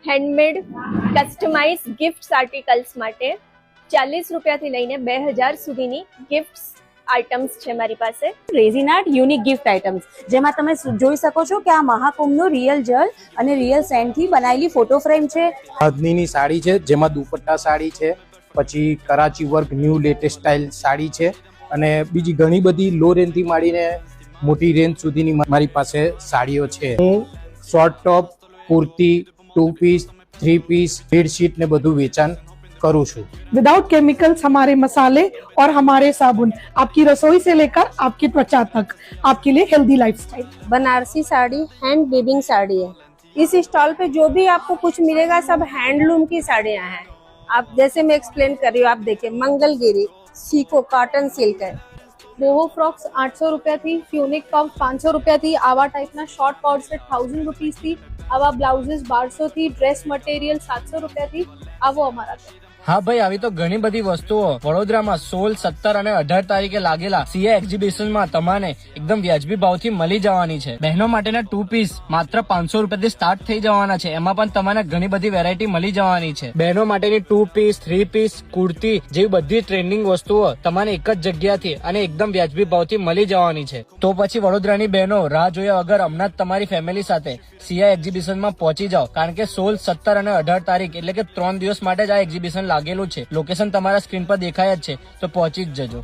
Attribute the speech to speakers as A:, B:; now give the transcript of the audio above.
A: Handmade customise gifts articles માટે 40 રૂપિયાથી લઈને 2000 સુધીની ગિફ્ટ્સ આઇટમ્સ છે મારી પાસે.
B: Resin art unique gift items, જેમાં તમે જોઈ શકો છો કે આ મહાકુંભનો રિયલ જળ અને રિયલ સેન્ડ થી બનાવેલી ફોટો ફ્રેમ છે.
C: હદનીની સાડી છે જેમાં દુપટ્ટા સાડી છે, પછી Karachi work new latest style sari છે અને બીજી ઘણી બધી લો રેન્જ થી માંડીને મોટી રેન્જ સુધીની મારી પાસે સાડીઓ છે. હું short top, kurti, 2 piece, 3 piece, bedsheet ને બધું વેચાણ करूँ छू.
D: विदाउट केमिकल्स हमारे मसाले और हमारे साबुन आपकी रसोई से लेकर आपकी त्वचा तक आपके लिए healthy lifestyle.
E: Banarasi sari hand weaving sari है. इस स्टॉल पे जो भी आपको कुछ मिलेगा सब हैंडलूम की साड़ियाँ हैं. आप जैसे मैं एक्सप्लेन कर रही हूँ, आप देखिए मंगलगिरी, सीको, कॉटन सिल्क है.
F: બોહો ફ્રોક્સ 800 રૂપિયાથી, ફ્યુનિક ટોપ 500 રૂપિયાથી, આવા ટાઈપના શોર્ટ કોર્ડ સેટ 1000 રૂપીસથી, આવા બ્લાઉઝીસ 1200 થી, ડ્રેસ મટીરિયલ 700 રૂપિયાથી. આવો અમારા ત્યાં.
G: હા ભાઈ, આવી તો ઘણી બધી વસ્તુઓ વડોદરામાં 16, 17 અને 18 તારીખે લાગેલા સીએ એક્ઝિબિશનમાં તમને એકદમ વ્યાજબી ભાવથી મળી જવાની છે. બહેનો માટેના 2 પીસ માત્ર 500 રૂપિયાથી સ્ટાર્ટ થઈ જવાના છે. એમાં પણ તમને ઘણી બધી વેરાયટી મળી જવાની છે. બહેનો માટેની 2 પીસ, 3 પીસ, કુર્તી જેવી બધી ટ્રેન્ડિંગ વસ્તુઓ તમને એક જ જગ્યાથી અને એકદમ વ્યાજબી ભાવથી મળી જવાની છે. તો પછી વડોદરાની બહેનો રાહ જોયા વગર હમણાં જ તમારી ફેમિલી સાથે સીઆઈ એક્ઝિબિશનમાં પહોંચી જાઓ, કારણ કે 16, 17 અને 18 તારીખ એટલે કે 3 દિવસ માટે જ આ એક્ઝિબિશન લાગેલું છે. લોકેશન તમારા સ્ક્રીન પર દેખાય જ છે, તો પહોંચી જ જજો.